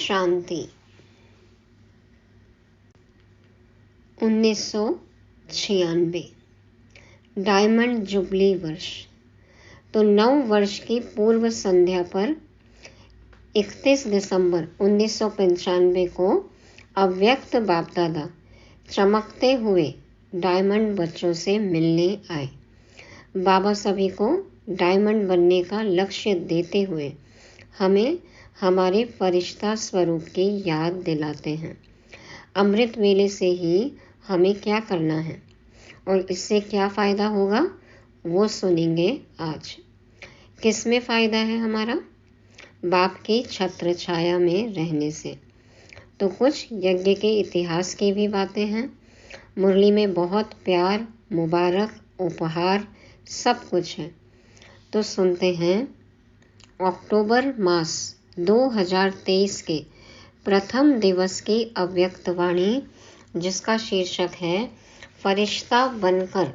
शांति। 1996 diamond jubilee वर्ष। तो 9 वर्ष की पूर्व संध्या पर 31 दिसंबर 1995 को अव्यक्त बाप दादा चमकते हुए डायमंड बच्चों से मिलने आए। बाबा सभी को डायमंड बनने का लक्ष्य देते हुए हमें हमारे फरिश्ता स्वरूप की याद दिलाते हैं। अमृत वेले से ही हमें क्या करना है और इससे क्या फ़ायदा होगा वो सुनेंगे आज। किस में फ़ायदा है हमारा? बाप की छत्र छाया में रहने से। तो कुछ यज्ञ के इतिहास की भी बातें हैं। मुरली में बहुत प्यार, मुबारक, उपहार सब कुछ है। तो सुनते हैं। अक्टूबर मास 2023 के प्रथम दिवस की अव्यक्त वाणी, जिसका शीर्षक है फरिश्ता बनकर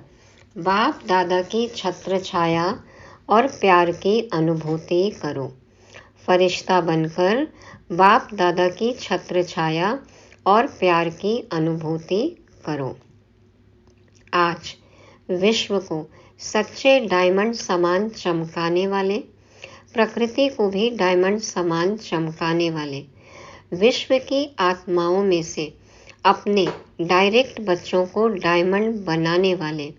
बाप दादा की छत्र छाया और प्यार की अनुभूति करो। फरिश्ता बनकर बाप दादा की छत्र छाया और प्यार की अनुभूति करो। आज विश्व को सच्चे डायमंड समान चमकाने वाले, प्रकृति को भी डायमंड समान चमकाने वाले, विश्व की आत्माओं में से अपने डायरेक्ट बच्चों को डायमंड बनाने वाले,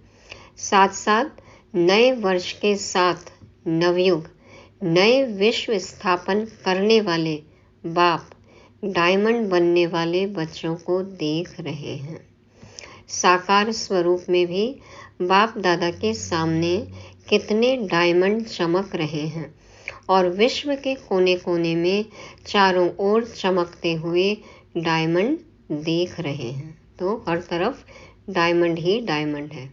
साथ साथ नए वर्ष के साथ नवयुग, नए विश्व स्थापन करने वाले बाप डायमंड बनने वाले बच्चों को देख रहे हैं। साकार स्वरूप में भी बाप दादा के सामने कितने डायमंड चमक रहे हैं और विश्व के कोने कोने में चारों ओर चमकते हुए डायमंड देख रहे हैं। तो हर तरफ डायमंड ही डायमंड है।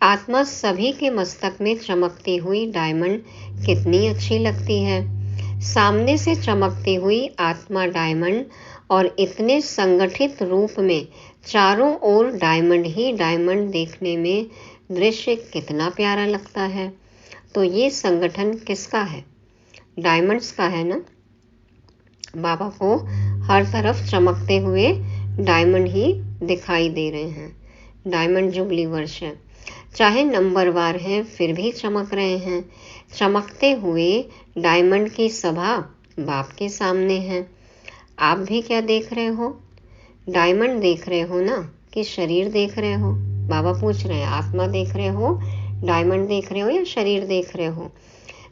आत्मा सभी के मस्तक में चमकती हुई डायमंड कितनी अच्छी लगती है। सामने से चमकती हुई आत्मा डायमंड और इतने संगठित रूप में चारों ओर डायमंड ही डायमंड देखने में दृश्य कितना प्यारा लगता है। तो ये संगठन किसका है? डायमंड्स का है ना। बाबा को हर तरफ चमकते हुए डायमंड ही दिखाई दे रहे हैं। डायमंड जुबली वर्ष है, चाहे नंबरवार हैं फिर भी चमक रहे हैं। चमकते हुए डायमंड की सभा बाप के सामने है। आप भी क्या देख रहे हो? डायमंड देख रहे हो ना, कि शरीर देख रहे हो? बाबा पूछ रहे हैं, आत्मा देख रहे हो, डायमंड देख रहे हो या शरीर देख रहे हो?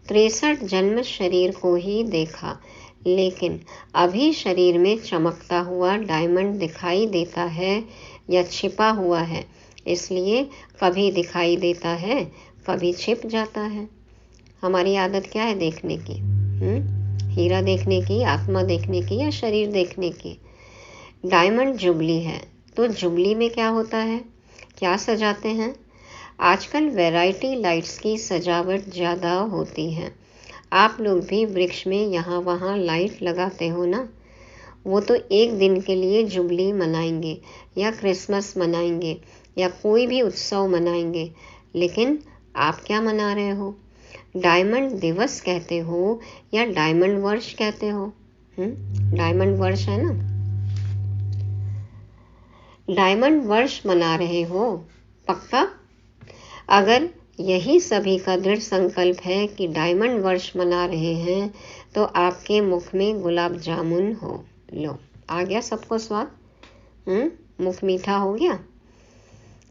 63 जन्म शरीर को ही देखा, लेकिन अभी शरीर में चमकता हुआ डायमंड दिखाई देता है या छिपा हुआ है, इसलिए कभी दिखाई देता है, कभी छिप जाता है। हमारी आदत क्या है देखने की? हीरा देखने की, आत्मा देखने की या शरीर देखने की? डायमंड जुबली है, तो जुबली में क्या होता है? क्या सजाते हैं? आजकल वैरायटी लाइट्स की सजावट ज़्यादा होती है। आप लोग भी वृक्ष में यहाँ वहाँ लाइट लगाते हो ना। वो तो एक दिन के लिए जुबली मनाएंगे या क्रिसमस मनाएंगे या कोई भी उत्सव मनाएंगे, लेकिन आप क्या मना रहे हो? डायमंड दिवस कहते हो या डायमंड वर्ष कहते हो? डायमंड वर्ष है ना। डायमंड वर्ष मना रहे हो पक्का? अगर यही सभी का दृढ़ संकल्प है कि डायमंड वर्ष मना रहे हैं, तो आपके मुख में गुलाब जामुन हो। लो, आ गया सबको स्वाद। मुख मीठा हो गया।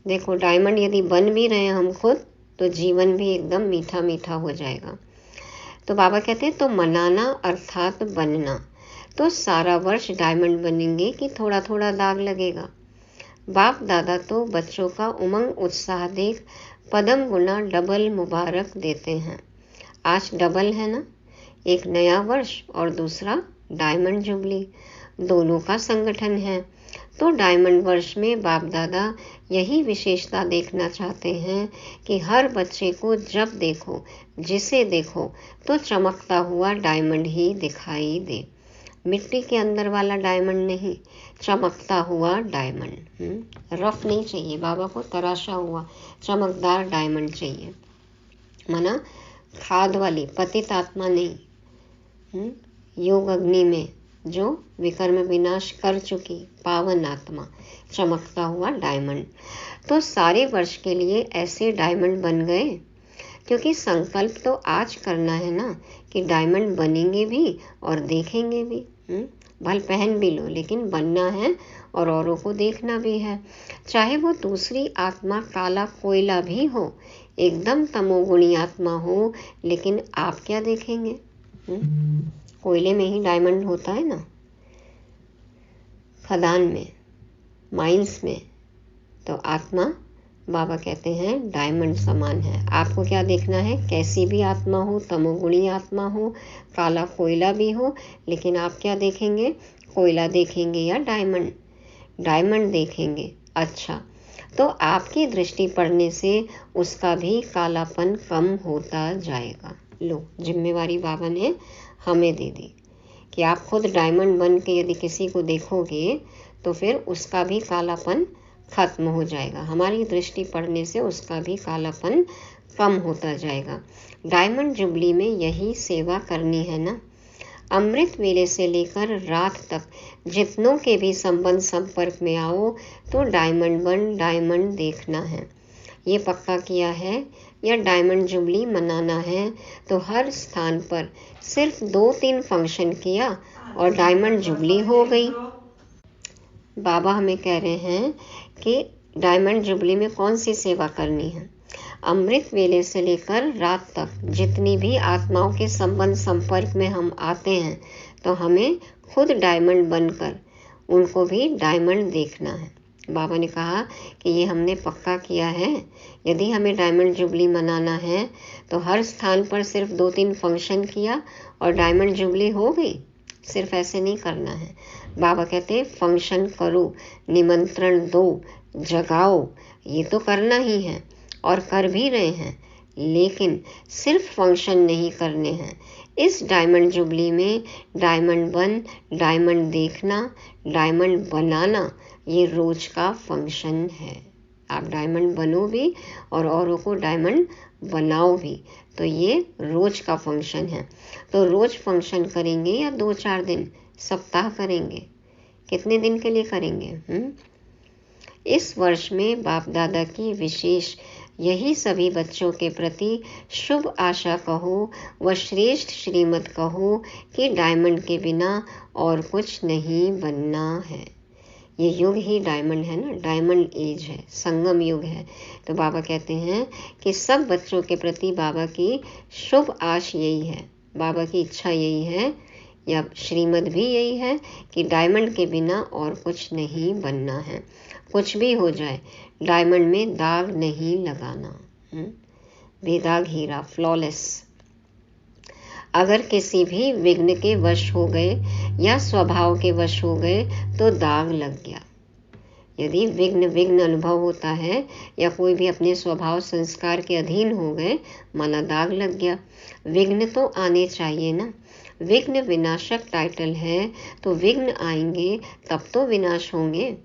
देखो, डायमंड यदि बन भी रहे हैं हम खुद, तो जीवन भी एकदम मीठा मीठा हो जाएगा। तो बाबा कहते हैं, तो मनाना अर्थात बनना। तो सारा वर्ष डायमंड बनेंगे कि थोड़ा थोड़ा दाग लगेगा? बाप दादा तो बच्चों का उमंग उत्साह देख पदम गुना डबल मुबारक देते हैं। आज डबल है ना, एक नया वर्ष और दूसरा डायमंड जुबली, दोनों का संगठन है। तो डायमंड वर्ष में बाप दादा यही विशेषता देखना चाहते हैं कि हर बच्चे को जब देखो, जिसे देखो, तो चमकता हुआ डायमंड ही दिखाई दे। मिट्टी के अंदर वाला डायमंड नहीं, चमकता हुआ डायमंड। रफ नहीं चाहिए बाबा को, तराशा हुआ चमकदार डायमंड चाहिए, माना खाद वाली पतित आत्मा नहीं। योग अग्नि में जो विकर्म विनाश कर चुकी पावन आत्मा, चमकता हुआ डायमंड। तो सारे वर्ष के लिए ऐसे डायमंड बन गए, क्योंकि संकल्प तो आज करना है ना कि डायमंड बनेंगे भी और देखेंगे भी। भल पहन भी लो, लेकिन बनना है और औरों को देखना भी है। चाहे वो दूसरी आत्मा काला कोयला भी हो, एकदम तमोगुणी आत्मा हो, लेकिन आप क्या देखेंगे? कोयले में ही डायमंड होता है ना, खदान में, माइंस में। तो आत्मा, बाबा कहते हैं, डायमंड समान है। आपको क्या देखना है? कैसी भी आत्मा हो, तमोगुणी आत्मा हो, काला कोयला भी हो, लेकिन आप क्या देखेंगे? कोयला देखेंगे या डायमंड? डायमंड देखेंगे। अच्छा, तो आपकी दृष्टि पड़ने से उसका भी कालापन कम होता जाएगा। लो, जिम्मेवारी बाबा ने हमें दे दी कि आप खुद डायमंड बन के यदि किसी को देखोगे तो फिर उसका भी कालापन खत्म हो जाएगा। हमारी दृष्टि पड़ने से उसका भी कालापन कम होता जाएगा। डायमंड जुबली में यही सेवा करनी है ना। अमृत वेले से लेकर रात तक जितनों के भी संबंध संपर्क में आओ तो डायमंड बन डायमंड देखना है। ये पक्का किया है, या डायमंड जुबली मनाना है तो हर स्थान पर सिर्फ 2-3 फंक्शन किया और डायमंड जुबली हो गई। बाबा हमें कह रहे हैं कि डायमंड जुबली में कौन सी सेवा करनी है। अमृत वेले से लेकर रात तक जितनी भी आत्माओं के संबंध संपर्क में हम आते हैं तो हमें खुद डायमंड बनकर उनको भी डायमंड देखना है। बाबा ने कहा कि ये हमने पक्का किया है। यदि हमें डायमंड जुबली मनाना है तो हर स्थान पर सिर्फ 2-3 फंक्शन किया और डायमंड जुबली हो गई। सिर्फ ऐसे नहीं करना है। बाबा कहते फंक्शन करो, निमंत्रण दो, जगाओ, ये तो करना ही है और कर भी रहे हैं, लेकिन सिर्फ फंक्शन नहीं करने हैं। इस डायमंड जुबली में डायमंड बन डायमंड देखना, डायमंड बनाना, ये रोज का फंक्शन है। आप डायमंड बनो भी और औरों को डायमंड बनाओ भी, तो ये रोज का फंक्शन है। तो रोज फंक्शन करेंगे या 2-4 दिन, सप्ताह करेंगे, कितने दिन के लिए करेंगे? इस वर्ष में बाप दादा की विशेष यही सभी बच्चों के प्रति शुभ आशा कहो व श्रेष्ठ श्रीमत कहो कि डायमंड के बिना और कुछ नहीं बनना है। ये युग ही डायमंड है ना, डायमंड एज है, संगम युग है। तो बाबा कहते हैं कि सब बच्चों के प्रति बाबा की शुभ आश यही है, बाबा की इच्छा यही है, या श्रीमत भी यही है कि डायमंड के बिना और कुछ नहीं बनना है। कुछ भी हो जाए, डायमंड में दाग नहीं लगाना। बेदाग हीरा, फ्लॉलेस। अगर किसी भी विघ्न के वश हो गए या स्वभाव के वश हो गए तो दाग लग गया। यदि विघ्न अनुभव होता है या कोई भी अपने स्वभाव संस्कार के अधीन हो गए, माना दाग लग गया। विघ्न तो आने चाहिए ना। विघ्न विनाशक टाइटल है, तो विघ्न आएंगे तब तो विनाश होंगे।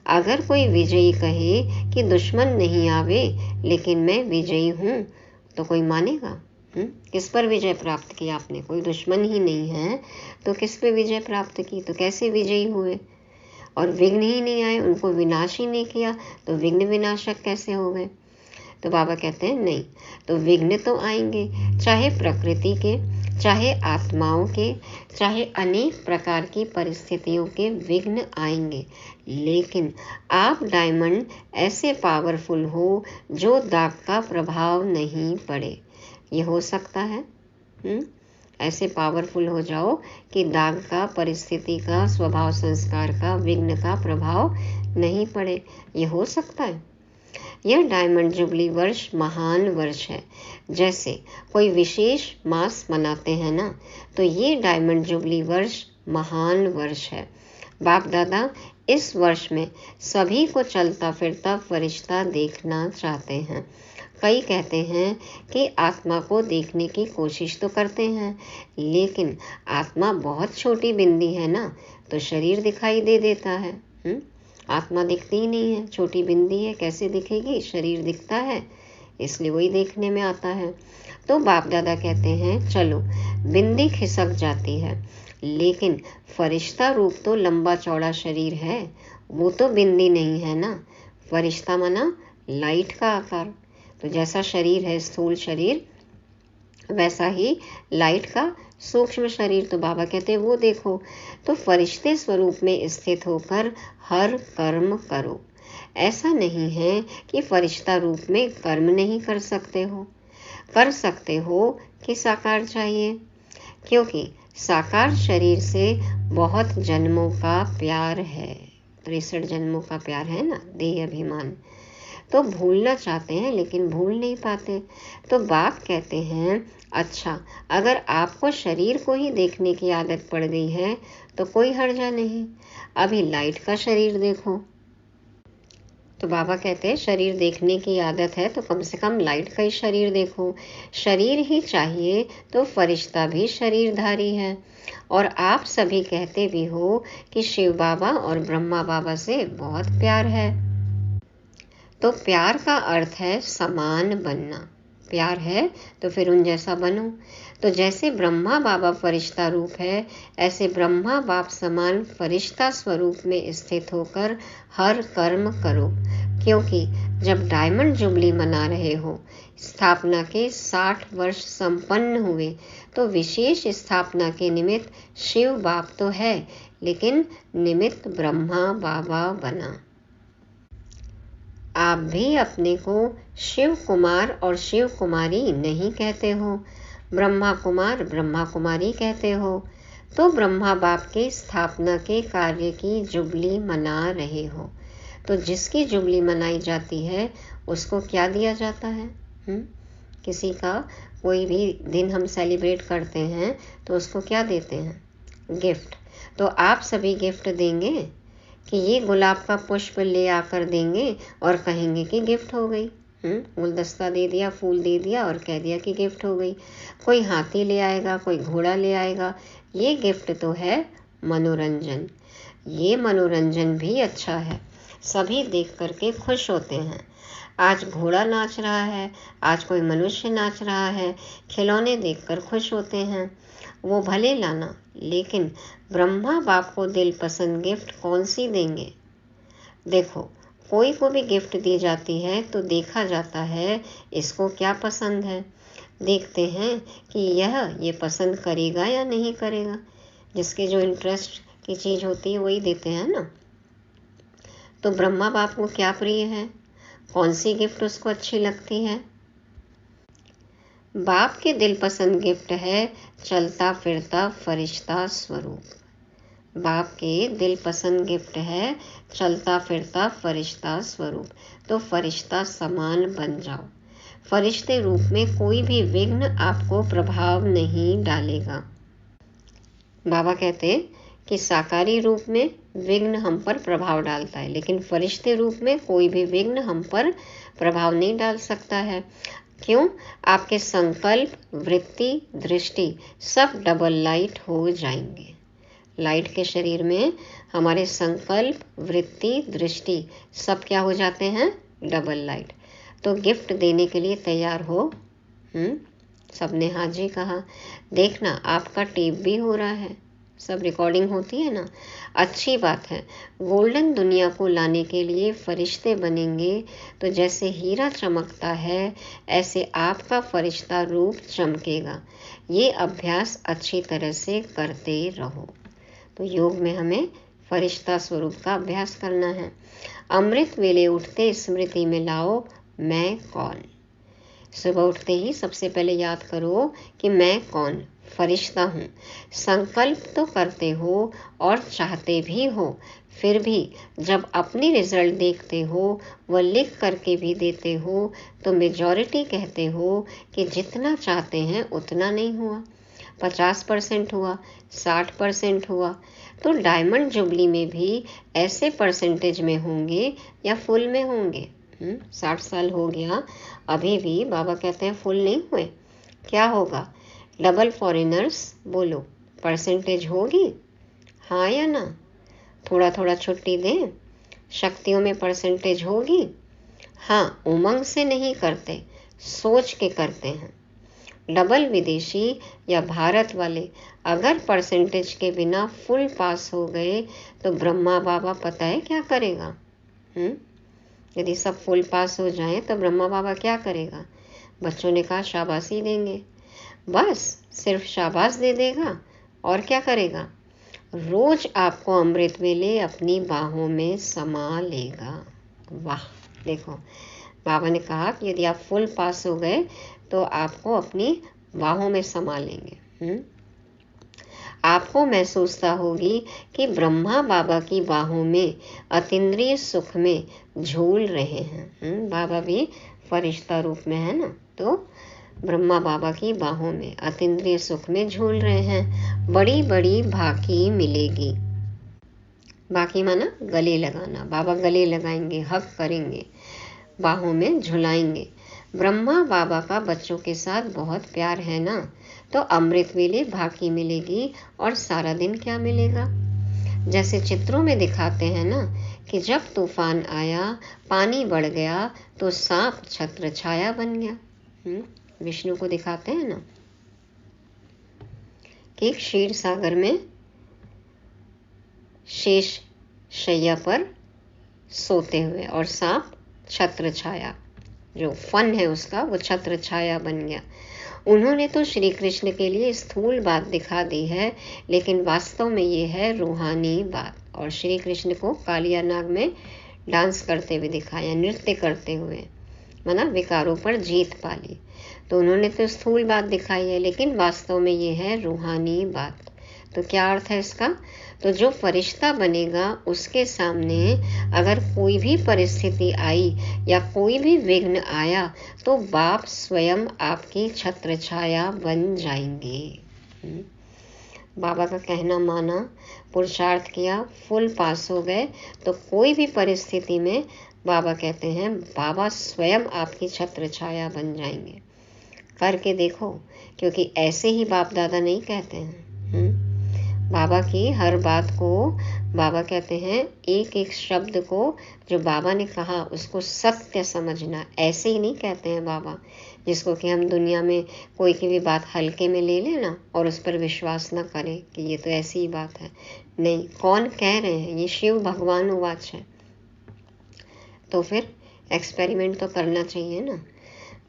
अगर कोई विजयी कहे कि दुश्मन नहीं आवे लेकिन मैं विजयी हूँ, तो कोई मानेगा? किस पर विजय प्राप्त की आपने? कोई दुश्मन ही नहीं है तो किस पे विजय प्राप्त की? तो कैसे विजयी हुए? और विघ्न ही नहीं आए, उनको विनाश ही नहीं किया, तो विघ्न विनाशक कैसे हो गए? तो बाबा कहते हैं नहीं, तो विघ्न तो आएंगे, चाहे प्रकृति के, चाहे आत्माओं के, चाहे अनेक प्रकार की परिस्थितियों के विघ्न आएंगे, लेकिन आप डायमंड ऐसे पावरफुल हो जो दाग का प्रभाव नहीं पड़े। ये हो सकता है? ऐसे पावरफुल हो जाओ कि दाग का, परिस्थिति का, स्वभाव संस्कार का, विघ्न का प्रभाव नहीं पड़े। ये हो सकता है। यह डायमंड जुबली वर्ष महान वर्ष है। जैसे कोई विशेष मास मनाते हैं ना, तो ये डायमंड जुबली वर्ष महान वर्ष है। बाप दादा इस वर्ष में सभी को चलता फिरता फरिश्ता देखना चाहते हैं। कई कहते हैं कि आत्मा को देखने की कोशिश तो करते हैं, लेकिन आत्मा बहुत छोटी बिंदी है ना, तो शरीर दिखाई दे देता है। आत्मा दिखती ही नहीं है, छोटी बिंदी है, कैसे दिखेगी? शरीर दिखता है, इसलिए वही देखने में आता है। तो बाप दादा कहते हैं चलो बिंदी खिसक जाती है, लेकिन फरिश्ता रूप तो लंबा चौड़ा शरीर है, वो तो बिंदी नहीं है ना। फरिश्ता माना लाइट का आकार। तो जैसा शरीर है स्थूल शरीर, वैसा ही लाइट का सूक्ष्म शरीर। तो बाबा कहते हैं वो देखो। तो फरिश्ते स्वरूप में स्थित होकर हर कर्म करो। ऐसा नहीं है कि फरिश्ता रूप में कर्म नहीं कर सकते हो, कर सकते हो कि साकार चाहिए, क्योंकि साकार शरीर से बहुत जन्मों का प्यार है। 63 जन्मों का प्यार है ना, देह अभिमान। तो भूलना चाहते हैं लेकिन भूल नहीं पाते। तो बाप कहते हैं अच्छा, अगर आपको शरीर को ही देखने की आदत पड़ गई है तो कोई हर्जा नहीं, अभी लाइट का शरीर देखो। तो बाबा कहते हैं शरीर देखने की आदत है तो कम से कम लाइट का ही शरीर देखो। शरीर ही चाहिए तो फरिश्ता भी शरीरधारी है। और आप सभी कहते भी हो कि शिव बाबा और ब्रह्मा बाबा से बहुत प्यार है। तो प्यार का अर्थ है समान बनना। प्यार है तो फिर उन जैसा बनो। तो जैसे ब्रह्मा बाबा फरिश्ता रूप है, ऐसे ब्रह्मा बाप समान फरिश्ता स्वरूप में स्थित होकर हर कर्म करो, क्योंकि जब डायमंड जुबली मना रहे हो, स्थापना के 60 वर्ष संपन्न हुए, तो विशेष स्थापना के निमित्त शिव बाप तो है, लेकिन निमित्त ब्रह्मा बाबा बना। आप भी अपने को शिव कुमार और शिव कुमारी नहीं कहते हो, ब्रह्मा कुमार ब्रह्मा कुमारी कहते हो। तो ब्रह्मा बाप के स्थापना के कार्य की जुबली मना रहे हो। तो जिसकी जुबली मनाई जाती है उसको क्या दिया जाता है? किसी का कोई भी दिन हम सेलिब्रेट करते हैं तो उसको क्या देते हैं? गिफ्ट। तो आप सभी गिफ्ट देंगे कि ये गुलाब का पुष्प ले आकर देंगे और कहेंगे कि गिफ्ट हो गई। गुलदस्ता दे दिया, फूल दे दिया और कह दिया कि गिफ्ट हो गई। कोई हाथी ले आएगा, कोई घोड़ा ले आएगा। ये गिफ्ट तो है मनोरंजन। ये मनोरंजन भी अच्छा है, सभी देख करके खुश होते हैं। आज घोड़ा नाच रहा है, आज कोई मनुष्य नाच रहा है, खिलौने देखकर खुश होते हैं। वो भले लाना, लेकिन ब्रह्मा बाप को दिल पसंद गिफ्ट कौन सी देंगे? देखो, कोई को भी गिफ्ट दी जाती है तो देखा जाता है इसको क्या पसंद है। देखते हैं कि ये पसंद करेगा या नहीं करेगा। जिसके जो इंटरेस्ट की चीज़ होती है वही देते हैं ना। तो ब्रह्मा बाप को क्या प्रिय है, कौन सी गिफ्ट उसको अच्छी लगती है? बाप के दिल पसंद गिफ्ट है चलता फिरता फरिश्ता स्वरूप। बाप के दिल पसंद गिफ्ट है चलता फिरता फरिश्ता स्वरूप। तो फरिश्ता समान बन जाओ। फरिश्ते रूप में कोई भी विघ्न आपको प्रभाव नहीं डालेगा। बाबा कहते हैं कि साकारी रूप में विघ्न हम पर प्रभाव डालता है, लेकिन फरिश्ते रूप में कोई भी विघ्न हम पर प्रभाव नहीं डाल सकता है। क्यों? आपके संकल्प, वृत्ति, दृष्टि सब डबल लाइट हो जाएंगे। लाइट के शरीर में हमारे संकल्प, वृत्ति, दृष्टि सब क्या हो जाते हैं? Double light. तो गिफ्ट देने के लिए तैयार हो? सबने हाँ जी कहा। देखना आपका टेप भी हो रहा है, सब रिकॉर्डिंग होती है ना। अच्छी बात है। गोल्डन दुनिया को लाने के लिए फरिश्ते बनेंगे तो जैसे हीरा चमकता है ऐसे आपका फरिश्ता रूप चमकेगा। ये अभ्यास अच्छी तरह से करते रहो। तो योग में हमें फरिश्ता स्वरूप का अभ्यास करना है। अमृत वेले उठते स्मृति में लाओ मैं कौन। सुबह उठते ही सबसे पहले याद करो कि मैं कौन, फरिश्ता हूँ। संकल्प तो करते हो और चाहते भी हो, फिर भी जब अपनी रिजल्ट देखते हो, वह लिख करके भी देते हो, तो मेजॉरिटी कहते हो कि जितना चाहते हैं उतना नहीं हुआ। 50% हुआ, 60% हुआ। तो डायमंड जुबली में भी ऐसे परसेंटेज में होंगे या फुल में होंगे? 60 साल हो गया, अभी भी बाबा कहते हैं फुल नहीं हुए। क्या होगा? डबल फॉरेनर्स बोलो, परसेंटेज होगी? हाँ या ना? थोड़ा थोड़ा छुट्टी दें, शक्तियों में परसेंटेज होगी? हाँ, उमंग से नहीं करते, सोच के करते हैं। डबल विदेशी या भारत वाले अगर परसेंटेज के बिना फुल पास हो गए तो ब्रह्मा बाबा पता है क्या करेगा? यदि सब फुल पास हो जाए तो ब्रह्मा बाबा क्या करेगा? बच्चों ने कहा शाबाशी देंगे। बस सिर्फ शाबाश दे देगा और क्या करेगा? रोज आपको अमृत वेले अपनी बाहों में समा लेगा। वाह, देखो बाबा ने कहा कि यदि आप फुल पास हो गए तो आपको अपनी बाहों में समा लेंगे। आपको महसूसता होगी कि ब्रह्मा बाबा की बाहों में अतीन्द्रिय सुख में झूल रहे हैं। बाबा भी फरिश्ता रूप में है ना, तो ब्रह्मा बाबा की बाहों में अतीन्द्रिय सुख में झूल रहे हैं। बड़ी बड़ी भाकी मिलेगी। बाकी माना गले लगाना, बाबा गले लगाएंगे, हक करेंगे, बाहों में झुलाएंगे। ब्रह्मा बाबा का बच्चों के साथ बहुत प्यार है ना, तो अमृत वेले भाकी मिलेगी। और सारा दिन क्या मिलेगा? जैसे चित्रों में दिखाते हैं ना कि जब तूफान आया, पानी बढ़ गया तो सांप छत्र छाया बन गया। विष्णु को दिखाते हैं ना कि क्षीर सागर में शेष शैया पर सोते हुए और सांप छत्र छाया, जो फन है उसका, वो छत्र छाया बन गया। उन्होंने तो श्री कृष्ण के लिए स्थूल बात दिखा दी है, लेकिन वास्तव में ये है रूहानी बात। और श्री कृष्ण को कालिया नाग में डांस करते हुए दिखाया, नृत्य करते हुए, माना विकारों पर जीत पाली। तो उन्होंने तो स्थूल बात दिखाई है, लेकिन वास्तव में ये है रूहानी बात। तो क्या अर्थ है इसका? तो जो फरिश्ता बनेगा उसके सामने अगर कोई भी परिस्थिति आई या कोई भी विघ्न आया तो बाप स्वयं आपकी छत्र छाया बन जाएंगे। बाबा का कहना माना, पुरुषार्थ किया, फुल पास हो गए तो कोई भी परिस्थिति में बाबा कहते हैं बाबा स्वयं आपकी छत्र छाया बन जाएंगे। करके देखो, क्योंकि ऐसे ही बाप दादा नहीं कहते हैं। बाबा की हर बात को बाबा कहते हैं, एक एक शब्द को जो बाबा ने कहा उसको सत्य समझना। ऐसे ही नहीं कहते हैं बाबा जिसको कि हम दुनिया में कोई की भी बात हल्के में ले लेना और उस पर विश्वास ना करें कि ये तो ऐसी ही बात है। नहीं, कौन कह रहे हैं? ये शिव भगवान उवाच है। तो फिर एक्सपेरिमेंट तो करना चाहिए ना।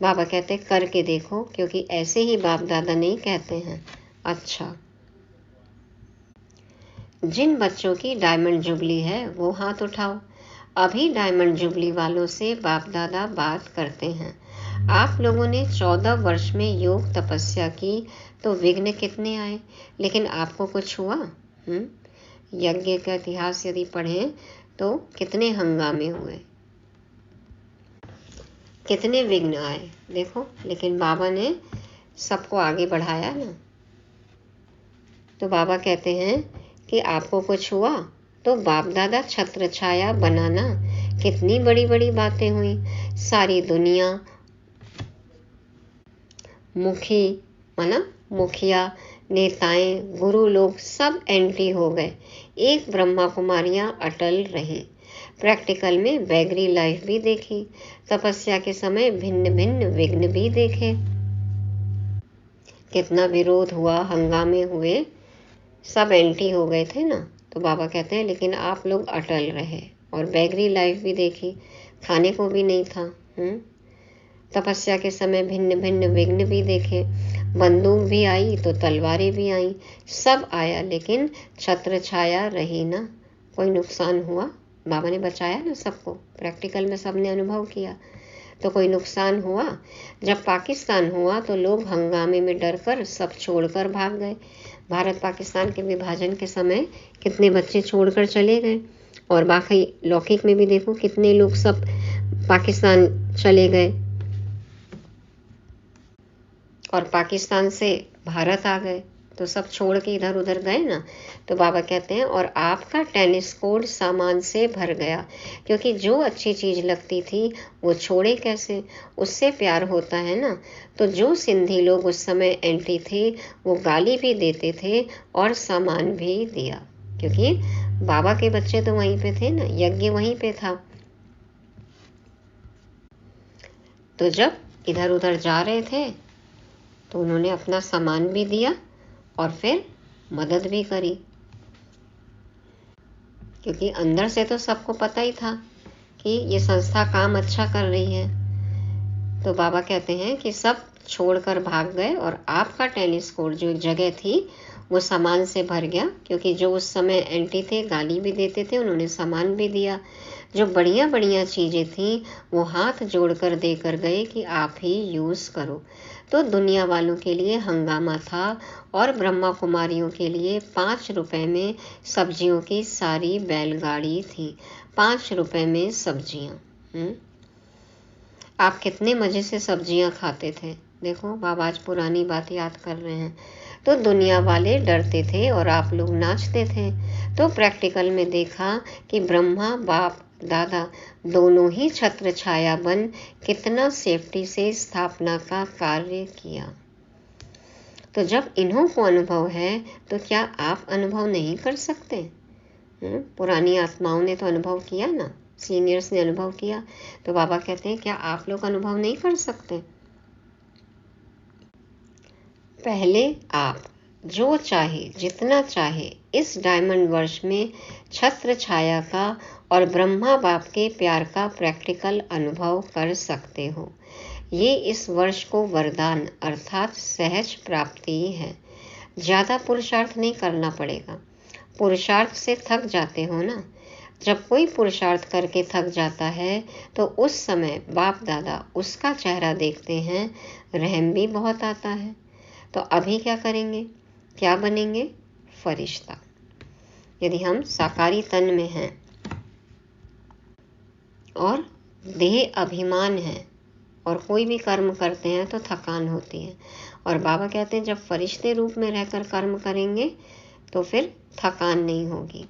बाबा कहते करके देखो, क्योंकि ऐसे ही बाप दादा नहीं कहते हैं। अच्छा, जिन बच्चों की डायमंड जुबली है वो हाथ उठाओ। अभी डायमंड जुबली वालों से बाप दादा बात करते हैं। आप लोगों ने 14 वर्ष में योग तपस्या की तो विघ्न कितने आए, लेकिन आपको कुछ हुआ? यज्ञ का इतिहास यदि पढ़ें तो कितने हंगामे हुए, कितने विघ्न आए, देखो। लेकिन बाबा ने सबको आगे बढ़ाया ना। तो बाबा कहते हैं कि आपको कुछ हुआ तो बाप दादा छत्र छाया बनाना। कितनी बड़ी बड़ी बातें हुई। सारी दुनिया, मुखिया, नेताएं, गुरु लोग सब एंटी हो गए। एक ब्रह्मा कुमारियां अटल रहीं। प्रैक्टिकल में बैगरी लाइफ भी देखी। तपस्या के समय भिन्न भिन्न विघ्न भी देखे। कितना विरोध हुआ, हंगामे हुए, सब एंटी हो गए थे ना। तो बाबा कहते हैं लेकिन आप लोग अटल रहे और बैगरी लाइफ भी देखी, खाने को भी नहीं था। तपस्या के समय भिन्न भिन्न विघ्न भी देखे। बंदूक भी आई तो तलवारें भी आई, सब आया, लेकिन छत्र छाया रही ना। कोई नुकसान हुआ? बाबा ने बचाया ना सबको। प्रैक्टिकल में सबने अनुभव किया। तो कोई नुकसान हुआ? जब पाकिस्तान हुआ तो लोग हंगामे में डरकर सब छोड़कर भाग गए। भारत पाकिस्तान के विभाजन के समय कितने बच्चे छोड़कर चले गए। और बाकी लौकिक में भी देखो कितने लोग सब पाकिस्तान चले गए और पाकिस्तान से भारत आ गए, तो सब छोड़ के इधर उधर गए ना। तो बाबा कहते हैं और आपका टेनिस कोर्ट सामान से भर गया, क्योंकि जो अच्छी चीज़ लगती थी वो छोड़े कैसे, उससे प्यार होता है ना। तो जो सिंधी लोग उस समय एंटी थे वो गाली भी देते थे और सामान भी दिया, क्योंकि बाबा के बच्चे तो वहीं पे थे ना, यज्ञ वहीं पे था। तो जब इधर उधर जा रहे थे तो उन्होंने अपना सामान भी दिया और फिर मदद भी करी, क्योंकि अंदर से तो सबको पता ही था कि ये संस्था काम अच्छा कर रही है। तो बाबा कहते हैं कि सब छोड़कर भाग गए और आपका टेनिस कोर्ट जो जगह थी वो सामान से भर गया, क्योंकि जो उस समय एंटी थे गाली भी देते थे, उन्होंने सामान भी दिया। जो बढ़िया बढ़िया चीज़ें थी वो हाथ जोड़कर देकर गए कि आप ही यूज़ करो। तो दुनिया वालों के लिए हंगामा था और ब्रह्मा कुमारियों के लिए 5 रुपए में सब्जियों की सारी बैलगाड़ी थी। 5 रुपए में सब्जियाँ। आप कितने मज़े से सब्जियां खाते थे। देखो बाबा आज पुरानी बात याद कर रहे हैं। तो दुनिया वाले डरते थे और आप लोग नाचते थे। तो प्रैक्टिकल में देखा कि ब्रह्मा बाप दादा दोनों ही छत्र छाया बन कितना सेफ्टी से स्थापना का कार्य किया। तो जब इन्हों को अनुभव है तो क्या आप अनुभव नहीं कर सकते? पुरानी आत्माओं ने तो अनुभव किया ना, सीनियर्स ने अनुभव किया। तो बाबा कहते हैं क्या आप लोग अनुभव नहीं कर सकते? पहले आप जो चाहे जितना चाहे इस डायमंड वर्ष में छत्र छाया का और ब्रह्मा बाप के प्यार का प्रैक्टिकल अनुभव कर सकते हो। ये इस वर्ष को वरदान अर्थात सहज प्राप्ति है। ज़्यादा पुरुषार्थ नहीं करना पड़ेगा। पुरुषार्थ से थक जाते हो ना। जब कोई पुरुषार्थ करके थक जाता है तो उस समय बाप दादा उसका चेहरा देखते हैं, रहम भी बहुत आता है। तो अभी क्या करेंगे? क्या बनेंगे? फरिश्ता। यदि हम साकारी तन में हैं और देह अभिमान है और कोई भी कर्म करते हैं तो थकान होती है, और बाबा कहते हैं जब फरिश्ते रूप में रहकर कर्म करेंगे तो फिर थकान नहीं होगी,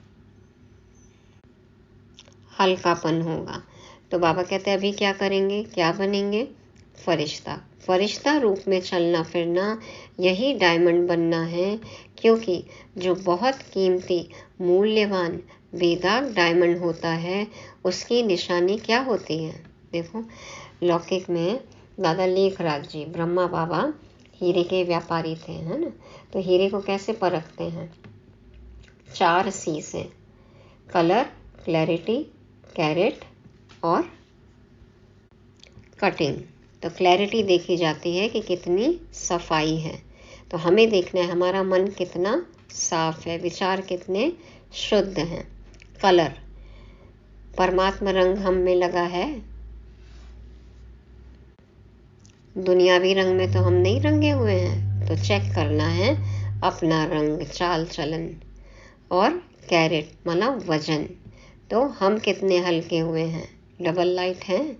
हल्कापन होगा। तो बाबा कहते हैं अभी क्या करेंगे? क्या बनेंगे? फरिश्ता। फरिश्ता रूप में चलना फिरना, यही डायमंड बनना है, क्योंकि जो बहुत कीमती मूल्यवान बेदाग डायमंड होता है उसकी निशानी क्या होती है? देखो लौकिक में दादा लेखराज जी ब्रह्मा बाबा हीरे के व्यापारी थे, है ना। तो हीरे को कैसे परखते हैं? 4 C से, कलर, क्लैरिटी, कैरेट और कटिंग। तो क्लैरिटी देखी जाती है कि कितनी सफाई है। तो हमें देखना है हमारा मन कितना साफ है, विचार कितने शुद्ध हैं। कलर, परमात्मा रंग हम में लगा है, दुनियावी रंग में तो हम नहीं रंगे हुए हैं। तो चेक करना है अपना रंग, चाल चलन। और कैरेट मतलब वजन, तो हम कितने हल्के हुए हैं, डबल लाइट हैं।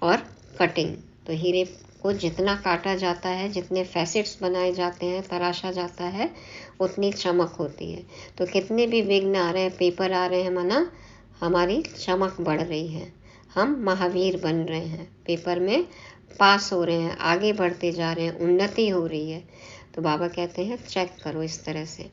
और कटिंग, तो हीरे को जितना काटा जाता है, जितने फैसेट्स बनाए जाते हैं, तराशा जाता है, उतनी चमक होती है। तो कितने भी विघ्न आ रहे हैं, पेपर आ रहे हैं, माना हमारी चमक बढ़ रही है, हम महावीर बन रहे हैं, पेपर में पास हो रहे हैं, आगे बढ़ते जा रहे हैं, उन्नति हो रही है। तो बाबा कहते हैं चेक करो इस तरह से।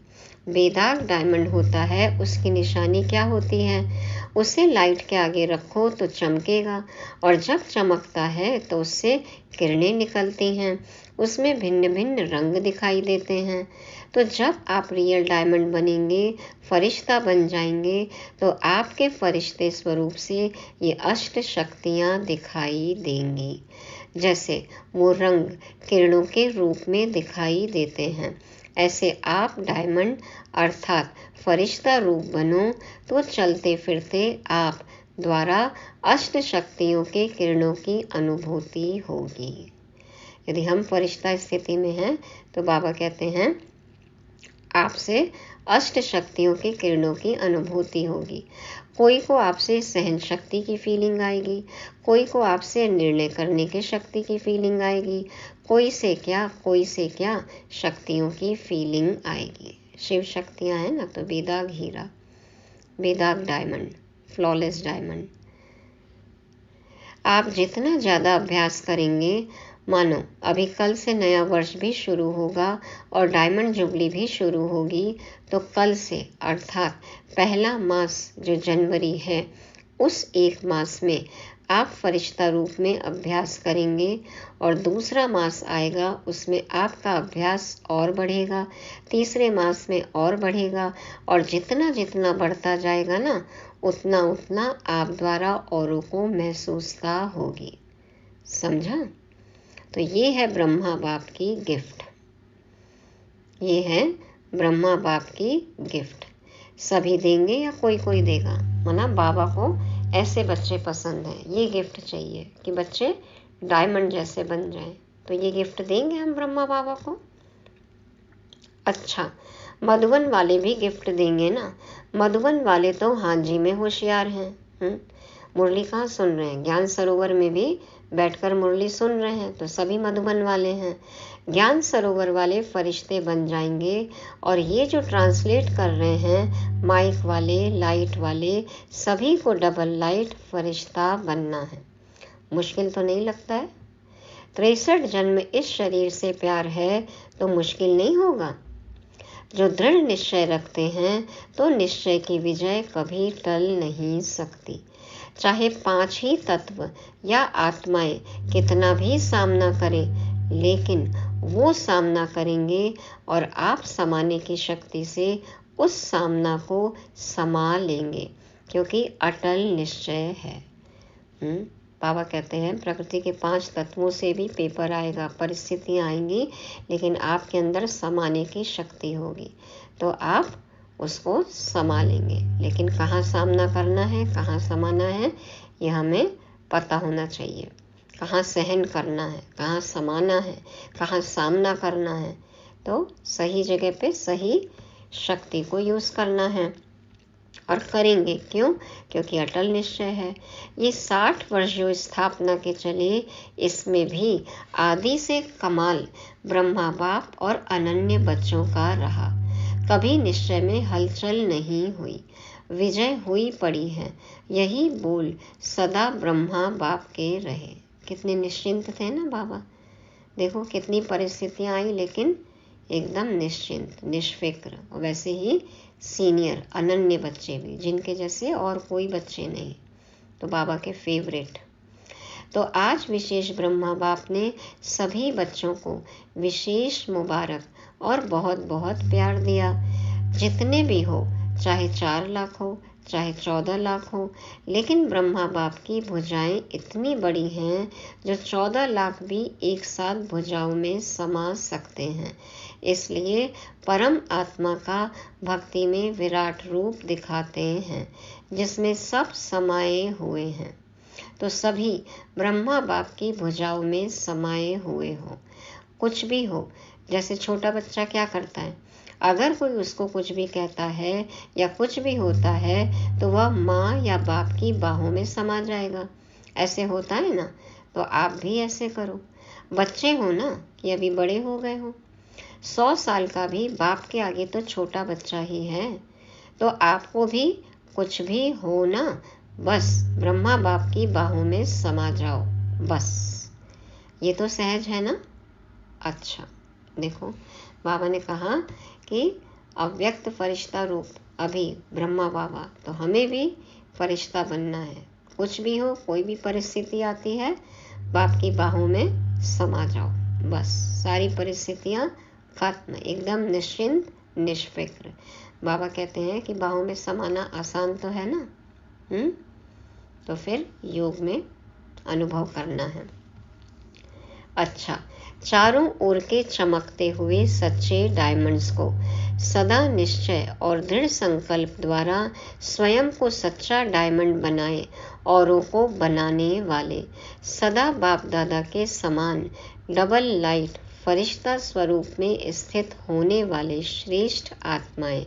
बेदाग डायमंड होता है, उसकी निशानी क्या होती है? उसे लाइट के आगे रखो तो चमकेगा, और जब चमकता है तो उससे किरणें निकलती हैं, उसमें भिन्न भिन्न रंग दिखाई देते हैं। तो जब आप रियल डायमंड बनेंगे, फरिश्ता बन जाएंगे, तो आपके फरिश्ते स्वरूप से ये अष्ट शक्तियाँ दिखाई देंगी, जैसे वो रंग किरणों के रूप में दिखाई देते हैं। ऐसे आप डायमंड अर्थात फरिश्ता रूप बनो तो चलते फिरते आप द्वारा अष्ट शक्तियों के किरणों की अनुभूति होगी। यदि हम फरिश्ता स्थिति में हैं तो बाबा कहते हैं आपसे अष्ट शक्तियों की किरणों की अनुभूति होगी। कोई को आपसे सहन शक्ति की फीलिंग आएगी, कोई को आपसे निर्णय करने की शक्ति की फीलिंग आएगी, कोई से क्या शक्तियों की फीलिंग आएगी। शिव शक्तियाँ हैं ना, तो बेदाग हीरा, बेदाग डायमंड, फ्लॉलेस डायमंड। आप जितना ज़्यादा अभ्यास करेंगे, मानो अभी कल से नया वर्ष भी शुरू होगा और डायमंड जुबली भी शुरू होगी, तो कल से अर्थात पहला मास जो जनवरी है, उस 1 मास में आप फरिश्ता रूप में अभ्यास करेंगे और दूसरा मास आएगा, उसमें आपका अभ्यास और बढ़ेगा, तीसरे मास में और बढ़ेगा, और जितना जितना बढ़ता जाएगा ना, उतना उतना आप द्वारा औरों को महसूसता होगी। समझा? तो ये है ब्रह्मा बाप की गिफ्ट। ये है ब्रह्मा बाप की गिफ्ट। सभी देंगे या कोई कोई देगा? माना बाबा को ऐसे बच्चे पसंद हैं, ये गिफ्ट चाहिए कि बच्चे डायमंड जैसे बन जाएं, तो ये गिफ्ट देंगे हम ब्रह्मा बाबा को। अच्छा, मधुबन वाले भी गिफ्ट देंगे ना। मधुबन वाले तो हाँ जी में होशियार हैं। मुरली कहाँ सुन रहे हैं? ज्ञान सरोवर में भी बैठकर मुरली सुन रहे हैं, तो सभी मधुबन वाले हैं। ज्ञान सरोवर वाले फरिश्ते बन जाएंगे, और ये जो ट्रांसलेट कर रहे हैं माइक वाले, लाइट वाले, सभी को डबल लाइट फरिश्ता बनना है। मुश्किल तो नहीं लगता है? 63 जन्म इस शरीर से प्यार है तो मुश्किल नहीं होगा। जो दृढ़ निश्चय रखते हैं तो निश्चय की विजय कभी टल नहीं सकती। चाहे 5 ही तत्व या आत्माएं कितना भी सामना करें, लेकिन वो सामना करेंगे और आप समाने की शक्ति से उस सामना को समा लेंगे, क्योंकि अटल निश्चय है। बाबा कहते हैं प्रकृति के 5 तत्वों से भी पेपर आएगा, परिस्थितियां आएंगी, लेकिन आपके अंदर समाने की शक्ति होगी तो आप उसको संभालेंगे। लेकिन कहाँ सामना करना है, कहाँ समाना है, ये हमें पता होना चाहिए। कहाँ सहन करना है, कहाँ समाना है, कहाँ सामना करना है, तो सही जगह पे सही शक्ति को यूज़ करना है। और करेंगे क्यों? क्योंकि अटल निश्चय है। ये 60 वर्ष जो स्थापना के चले, इसमें भी आदि से कमाल ब्रह्मा बाप और अनन्य बच्चों का रहा। कभी निश्चय में हलचल नहीं हुई, विजय हुई पड़ी है। यही बोल सदा ब्रह्मा बाप के रहे। कितने निश्चिंत थे ना बाबा। देखो कितनी परिस्थितियां आई, लेकिन एकदम निश्चिंत, निष्फिक्र। वैसे ही सीनियर अनन्य बच्चे भी, जिनके जैसे और कोई बच्चे नहीं, तो बाबा के फेवरेट। तो आज विशेष ब्रह्मा बाप ने सभी बच्चों को विशेष मुबारक और बहुत बहुत प्यार दिया। जितने भी हो, चाहे 4 लाख हो, चाहे 14 लाख हो, लेकिन ब्रह्मा बाप की भुजाएं इतनी बड़ी हैं जो 14 लाख भी एक साथ भुजाओं में समा सकते हैं। इसलिए परम आत्मा का भक्ति में विराट रूप दिखाते हैं, जिसमें सब समाये हुए हैं। तो सभी ब्रह्मा बाप की भुजाओं में समाये हुए हो। कुछ भी हो, जैसे छोटा बच्चा क्या करता है, अगर कोई उसको कुछ भी कहता है या कुछ भी होता है तो वह माँ या बाप की बाहों में समा जाएगा। ऐसे होता है ना, तो आप भी ऐसे करो। बच्चे हो ना कि अभी बड़े हो गए हो, 100 साल का भी बाप के आगे तो छोटा बच्चा ही है। तो आपको भी कुछ भी हो ना, बस ब्रह्मा बाप की बाहों में समा जाओ, बस। ये तो सहज है ना। अच्छा देखो, बाबा ने कहा कि अव्यक्त फरिश्ता रूप अभी ब्रह्मा बाबा, तो हमें भी फरिश्ता बनना है। कुछ भी हो, कोई भी परिस्थिति आती है, बाप की बाहों में समा जाओ, बस। सारी परिस्थितियां खत्म, एकदम निश्चिंत, निष्फिक्र। बाबा कहते हैं कि बाहों में समाना आसान तो है ना। तो फिर योग में अनुभव करना है। अच्छा, चारों ओर के चमकते हुए सच्चे डायमंड्स को सदा निश्चय और दृढ़ संकल्प द्वारा स्वयं को सच्चा डायमंड बनाए, औरों को बनाने वाले सदा बाप दादा के समान डबल लाइट फरिश्ता स्वरूप में स्थित होने वाले श्रेष्ठ आत्माएं,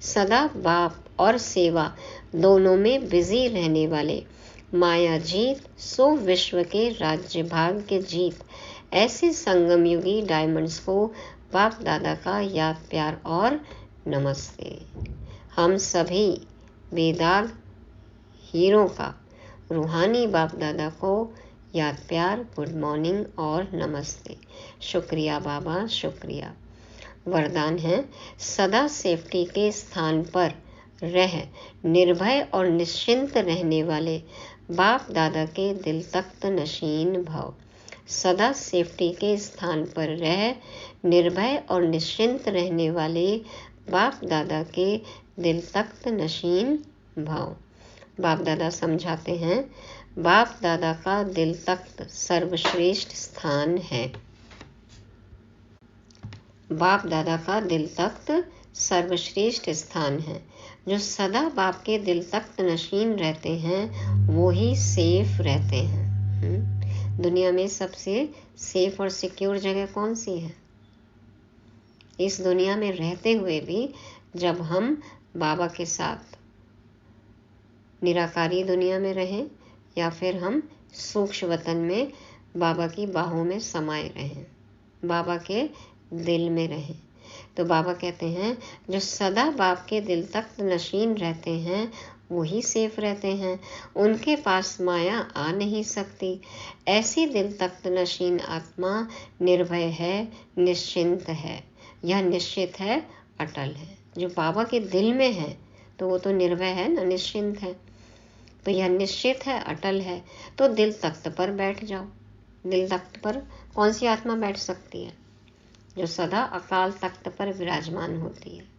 सदा बाप और सेवा दोनों में बिजी रहने वाले, माया जीत सो विश्व के राज्य भाग के जीत, ऐसे संगम युगी डायमंड्स को बाप दादा का याद प्यार और नमस्ते। हम सभी बेदाग हीरों का रूहानी बाप दादा को याद प्यार, गुड मॉर्निंग और नमस्ते। शुक्रिया बाबा, शुक्रिया। वरदान है, सदा सेफ्टी के स्थान पर रह निर्भय और निश्चिंत रहने वाले बाप दादा के दिल तख्त नशीन भव। सदा सेफ्टी के स्थान पर रह निर्भय और निश्चिंत रहने वाले बाप दादा के दिल तख्त नशीन भव। बाप दादा समझाते हैं, बाप दादा का दिल तख्त सर्वश्रेष्ठ स्थान है। बाप दादा का दिल तख्त सर्वश्रेष्ठ स्थान है। जो सदा बाप के दिल तख्त नशीन रहते हैं वो ही सेफ रहते हैं। दुनिया में सबसे सेफ और सिक्योर जगह कौन सी है? इस दुनिया में रहते हुए भी जब हम बाबा के साथ निराकारी दुनिया में रहें या फिर हम सूक्ष्म वतन में बाबा की बाहों में समाये रहें, बाबा के दिल में रहें, तो बाबा कहते हैं जो सदा बाप के दिल तख्त नशीन रहते हैं वही सेफ रहते हैं। उनके पास माया आ नहीं सकती। ऐसी दिल तख्त नशीन आत्मा निर्भय है, निश्चिंत है। यह निश्चित है, अटल है। जो बाबा के दिल में है तो वो तो निर्भय है ना, निश्चिंत है। तो यह निश्चित है, अटल है। तो दिल तख्त पर बैठ जाओ। दिल तख्त पर कौन सी आत्मा बैठ सकती है? जो सदा अकाल तख्त पर विराजमान होती है।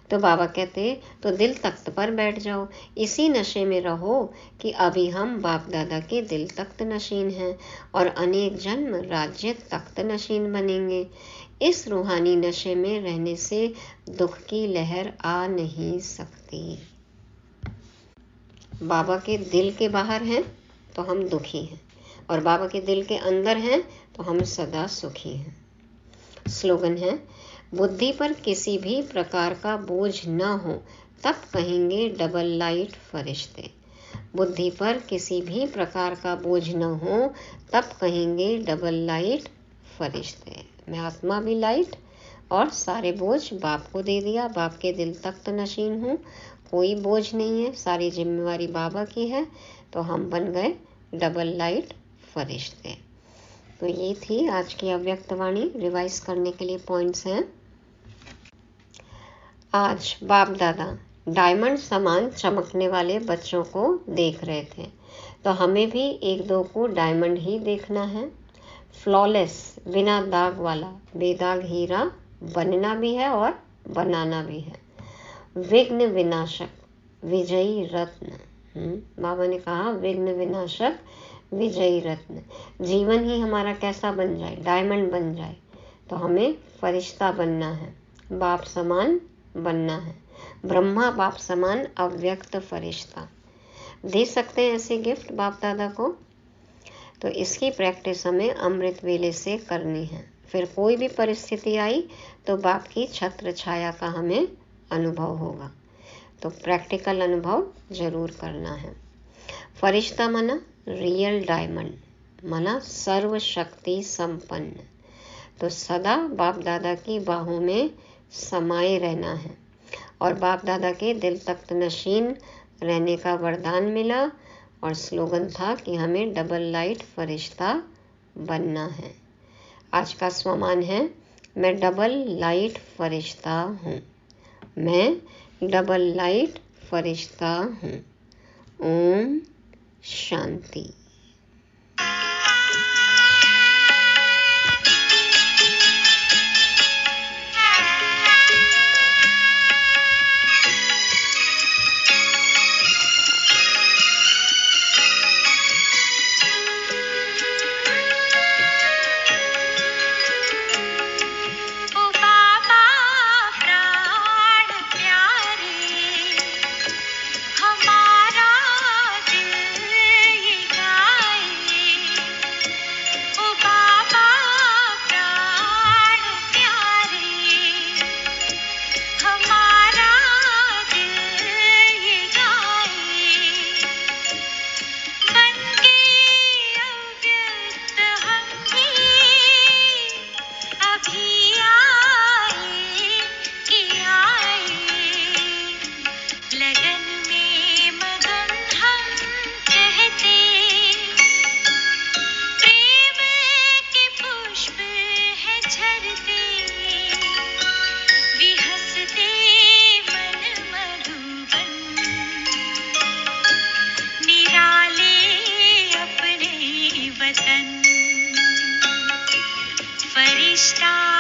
तो बाबा कहते तो दिल तख्त पर बैठ जाओ, इसी नशे में रहो कि अभी हम बाप दादा के दिल तख्त नशीन हैं और अनेक जन्म राज्य तख्त नशीन बनेंगे। इस रूहानी नशे में रहने से दुख की लहर आ नहीं सकती। बाबा के दिल के बाहर हैं तो हम दुखी हैं और बाबा के दिल के अंदर हैं तो हम सदा सुखी हैं। स्लोगन है, बुद्धि पर किसी भी प्रकार का बोझ न हो तब कहेंगे डबल लाइट फरिश्ते। बुद्धि पर किसी भी प्रकार का बोझ न हो तब कहेंगे डबल लाइट फरिश्ते। मैं आत्मा भी लाइट और सारे बोझ बाप को दे दिया। बाप के दिल तख्त नशीन हूँ, कोई बोझ नहीं है, सारी जिम्मेवारी बाबा की है। तो हम बन गए डबल लाइट फरिश्ते। तो ये थी आज की अव्यक्त वाणी। रिवाइज करने के लिए पॉइंट्स हैं। आज बाप दादा डायमंड समान चमकने वाले बच्चों को देख रहे थे, तो हमें भी एक दो को डायमंड ही देखना है। फ्लॉलेस, बिना दाग वाला, बेदाग हीरा बनना भी है और बनाना भी है। विघ्न विनाशक, विजयी रत्न। बाबा ने कहा विघ्न विनाशक, विजयी रत्न। जीवन ही हमारा कैसा बन जाए? डायमंड बन जाए। तो हमें फरिश्ता बनना है, बाप समान बनना है। ब्रह्मा बाप समान अव्यक्त फरिश्ता। दे सकते हैं ऐसे गिफ्ट बाप दादा को। तो इसकी प्रैक्टिस हमें अमृत वेले से करनी है। फिर कोई भी परिस्थिति आई तो बाप की छत्र छाया का हमें अनुभव होगा। तो प्रैक्टिकल अनुभव जरूर करना है। फरिश्ता मना रियल डायमंड, मना सर्वशक्ति संपन्न। तो सदा बाप दादा की बाहों में समाये रहना है और बाप दादा के दिल तख्त नशीन रहने का वरदान मिला। और स्लोगन था कि हमें डबल लाइट फरिश्ता बनना है। आज का स्वमान है, मैं डबल लाइट फरिश्ता हूँ। मैं डबल लाइट फरिश्ता हूँ। ओम शांति। हमारा दिल ये विश्राम।